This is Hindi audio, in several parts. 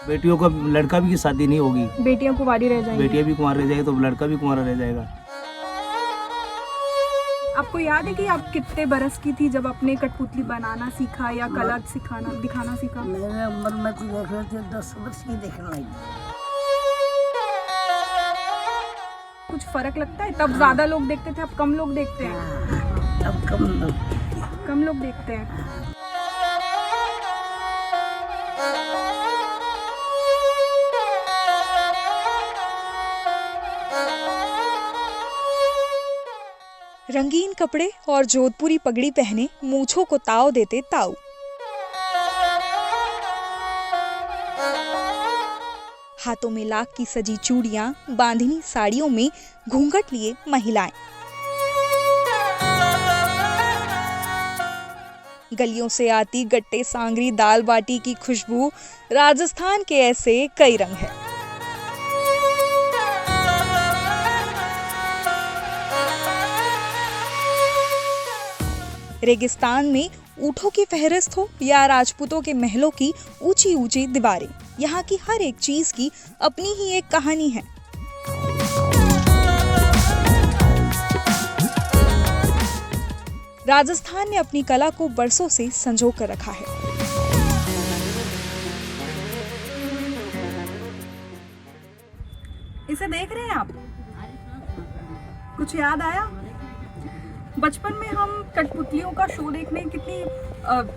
बेटियों का लड़का भी की शादी नहीं होगी, बेटियां कुंवारी रह जाएंगी। बेटियां भी कुंवारी रह जाएगी तो लड़का भी कुंवारा रह जाएगा। आपको याद है कि आप कितने बरस की थी जब आपने कठपुतली बनाना सीखा या कला सिखाना दिखाना सीखा? मेरे उम्र में तो देख रहे थे 10 वर्ष की देखने लगी। कुछ फर्क लगता है? तब ज्यादा लोग देखते थे, अब कम लोग देखते हैं? अब कम लोग देखते हैं। रंगीन कपड़े और जोधपुरी पगड़ी पहने मूंछों को ताव देते ताऊ। हाथों में लाख की सजी चूड़ियां, बांधनी साड़ियों में घूंघट लिए महिलाएं। गलियों से आती गट्टे सांगरी दाल बाटी की खुशबू, राजस्थान के ऐसे कई रंग हैं। रेगिस्तान में ऊंटों की फहरिस्त हो या राजपूतों के महलों की ऊंची ऊंची दीवारें, यहाँ की हर एक चीज की अपनी ही एक कहानी है। राजस्थान ने अपनी कला को बरसों से संजो कर रखा है। इसे देख रहे हैं आप? कुछ याद आया? बचपन में हम कठपुतलियों का शो देखने कितनी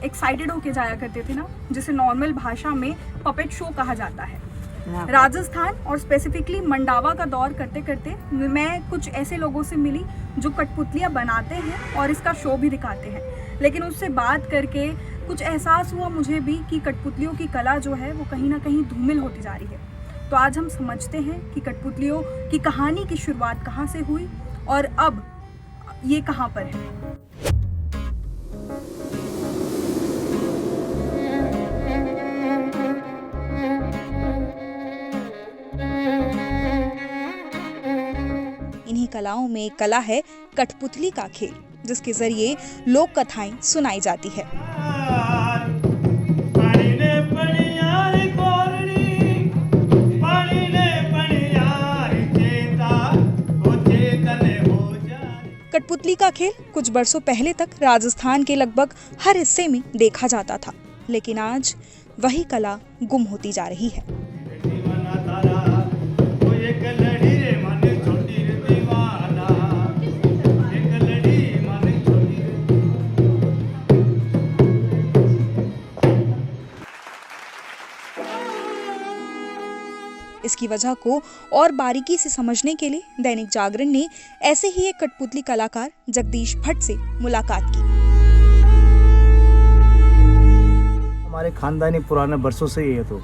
एक्साइटेड होके जाया करते थे ना, जिसे नॉर्मल भाषा में पपेट शो कहा जाता है। राजस्थान और स्पेसिफिकली मंडावा का दौर करते करते मैं कुछ ऐसे लोगों से मिली जो कठपुतलियां बनाते हैं और इसका शो भी दिखाते हैं। लेकिन उससे बात करके कुछ एहसास हुआ मुझे भी कि कठपुतलियों की कला जो है वो कहीं ना कहीं धूमिल होती जा रही है। तो आज हम समझते हैं कि कठपुतलियों की कहानी की शुरुआत कहाँ से हुई और अब ये कहाँ पर है। इन्हीं कलाओं में एक कला है कठपुतली का खेल, जिसके जरिए लोक कथाएं सुनाई जाती है। कठपुतली का खेल कुछ बरसों पहले तक राजस्थान के लगभग हर हिस्से में देखा जाता था, लेकिन आज वही कला गुम होती जा रही है। इसकी वजह को और बारीकी से समझने के लिए दैनिक जागरण ने ऐसे ही एक कठपुतली कलाकार जगदीश भट्ट से मुलाकात की। हमारे खानदानी पुराने बरसों से ही है, तो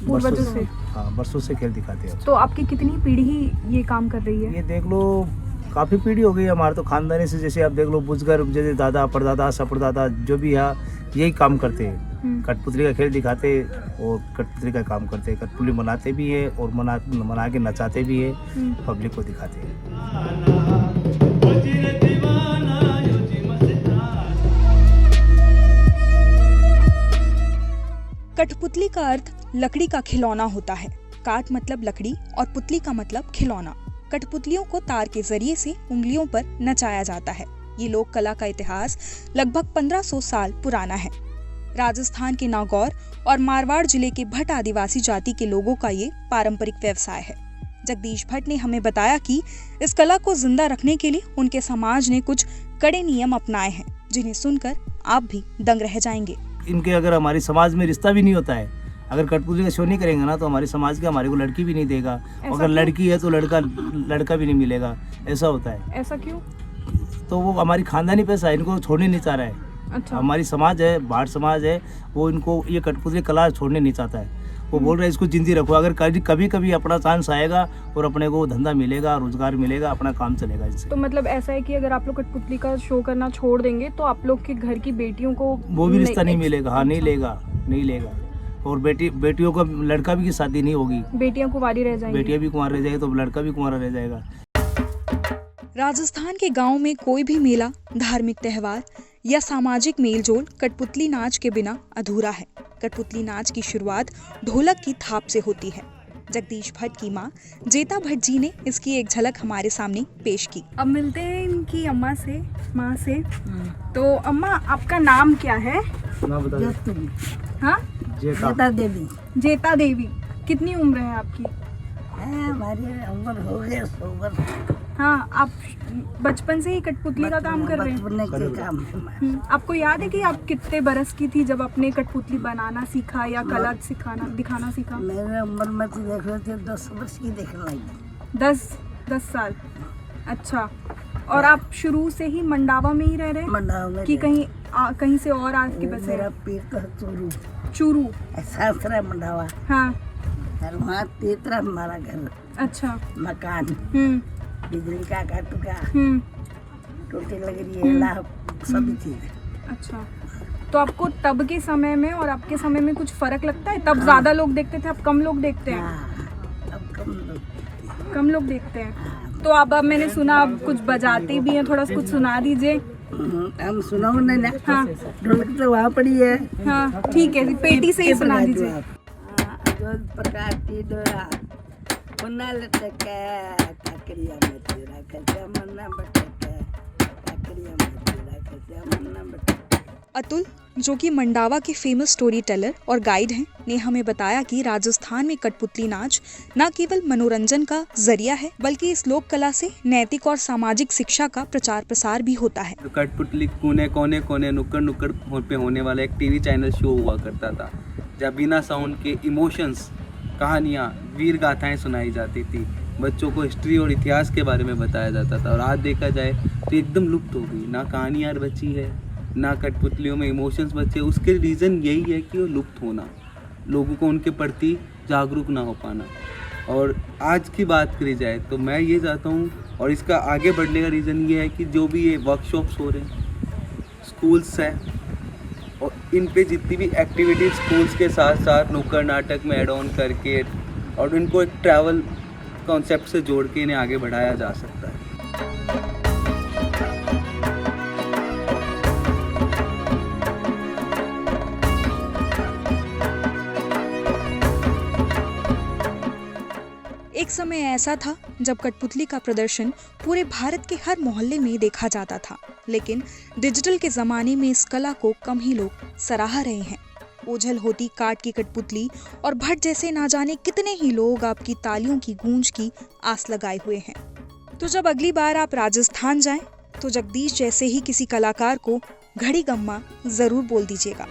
पूर्वजों से। हाँ, बरसों से खेल दिखाते हैं। तो आपकी कितनी पीढ़ी ये काम कर रही है? ये देख लो, काफी पीढ़ी हो गई हमारे तो खानदानी से। जैसे आप देख लो, बुजुर्ग जैसे दादा परदादा सपरदादा जो भी है यही काम करते हैं, कठपुतली का खेल दिखाते और कठपुतली का काम करते हैं। कठपुतली मनाते भी है और मना के नचाते भी है, पब्लिक को दिखाते हैं। कठपुतली का अर्थ लकड़ी का खिलौना होता है। काठ मतलब लकड़ी और पुतली का मतलब खिलौना। कठपुतलियों को तार के जरिए से उंगलियों पर नचाया जाता है। ये लोक कला का इतिहास लगभग 1500 साल पुराना है। राजस्थान के नागौर और मारवाड़ जिले के भट्ट आदिवासी जाति के लोगों का ये पारंपरिक व्यवसाय है। जगदीश भट्ट ने हमें बताया कि इस कला को जिंदा रखने के लिए उनके समाज ने कुछ कड़े नियम अपनाए हैं, जिन्हें सुनकर आप भी दंग रह जाएंगे। इनके अगर हमारी समाज में रिश्ता भी नहीं होता है, अगर कठपुतली का शो नहीं करेंगे ना, तो हमारे समाज के हमारे को लड़की भी नहीं देगा। अगर लड़की है तो लड़का भी नहीं मिलेगा। ऐसा होता है। ऐसा क्यों? तो वो हमारी खानदानी पैसा है, इनको छोड़ने नहीं चाह रहा है। अच्छा। हमारी समाज है, भाट समाज है, वो इनको ये कठपुतली कला छोड़ने नहीं चाहता है। वो बोल रहा है इसको जिंदी रखो। अगर कभी अपना चांस आएगा और अपने को धंधा मिलेगा, रोजगार मिलेगा, अपना काम चलेगा इससे। तो मतलब ऐसा है कि अगर आप लोग कठपुतली का शो करना छोड़ देंगे तो आप लोग के घर की बेटियों को वो भी रिश्ता नहीं मिलेगा। हाँ, नहीं लेगा। और बेटियों का लड़का भी की शादी नहीं होगी, बेटियां कुंवारी रह जाएंगी। बेटियां भी कुंवारी रह जाएगी तो लड़का भी कुंवारा रह जाएगा। राजस्थान के गांव में कोई भी मेला, धार्मिक त्योहार या सामाजिक मेलजोल कठपुतली नाच के बिना अधूरा है। कठपुतली नाच की शुरुआत ढोलक की थाप से होती है। जगदीश भट्ट की मां जेता भट्ट जी ने इसकी एक झलक हमारे सामने पेश की। अब मिलते हैं इनकी अम्मा से, माँ से। तो अम्मा, आपका नाम क्या है? ना बता दो। जोतुम, हाँ, जेता जेता देवी जेता देवी। कितनी उम्र है आपकी? है, हमारी उम्र हो गई 100 वर्ष। हाँ, आप बचपन से ही कठपुतली का काम कर रहे हैं? बचपन के काम है हमारा। आपको याद है कि आप कितने बरस की थी जब आपने कठपुतली बनाना सीखा या कला सिखाना दिखाना सीखा? मेरे उम्र में तो देख रहे थे 10 वर्ष की देखने लगी। 10 साल। अच्छा, और आप शुरू से ही मंडावा में ही रह रहे हैं मंडाव में कि कहीं से और आपके बसे? मेरा पेट का चूरू चूरू। सासरा मंडावा, हाँ, और वहाँ तेतरा हमारा घर, अच्छा। मकान, बिजली का टुका, टोटी लग रही है, लाभ सभी चीज। अच्छा, तो आपको तब के समय में और आपके समय में कुछ फर्क लगता है? तब ज्यादा लोग देखते थे, अब कम लोग देखते हैं? हाँ, अब कम लोग देखते हैं। तो अब मैंने सुना आप कुछ बजाते भी हैं, थोड़ा कुछ सुना दीजिए। हम सुनाओ नहीं ना। हाँ। ढोलक तो वहाँ पड़ी है। हाँ, ठीक है, पेटी से ही सुना दीजिए। जोल प्रकार की डोरा मुन्ना लटके, काकरिया में तेरा खचा मुन्ना बटके, काकरिया में तेरा खचा मुन्ना बटके। अतुल, जो कि मंडावा के फेमस स्टोरी टेलर और गाइड हैं, ने हमें बताया कि राजस्थान में कठपुतली नाच न केवल मनोरंजन का जरिया है, बल्कि इस लोक कला से नैतिक और सामाजिक शिक्षा का प्रचार प्रसार भी होता है। कठपुतली कोने नुक्कड़ नुक्कड़ पे होने वाला एक टीवी चैनल शो हुआ करता था, जहाँ बिना साउंड के इमोशंस, कहानियाँ, वीर गाथाएं सुनाई जाती थी। बच्चों को हिस्ट्री और इतिहास के बारे में बताया जाता था। और आज देखा जाए तो एकदम लुप्त हो गई, ना कहानियाँ बची है, ना कठपुतलियों में इमोशंस बचे। उसके रीज़न यही है कि वो लुप्त होना, लोगों को उनके प्रति जागरूक ना हो पाना। और आज की बात करी जाए तो मैं ये चाहता हूँ, और इसका आगे बढ़ने का रीज़न ये है कि जो भी ये वर्कशॉप्स हो रहे हैं, स्कूल्स हैं, और इन पे जितनी भी एक्टिविटीज स्कूल्स के साथ साथ नुक्कड़ नाटक में ऐड ऑन करके और इनको एक ट्रैवल कॉन्सेप्ट से जोड़ के इन्हें आगे बढ़ाया जा सकता है। एक समय ऐसा था जब कठपुतली का प्रदर्शन पूरे भारत के हर मोहल्ले में देखा जाता था, लेकिन डिजिटल के जमाने में इस कला को कम ही लोग सराह रहे हैं। ओझल होती काट की कठपुतली और भट्ट जैसे ना जाने कितने ही लोग आपकी तालियों की गूंज की आस लगाए हुए हैं। तो जब अगली बार आप राजस्थान जाएं, तो जगदीश जैसे ही किसी कलाकार को घड़ी गम्मा जरूर बोल दीजिएगा।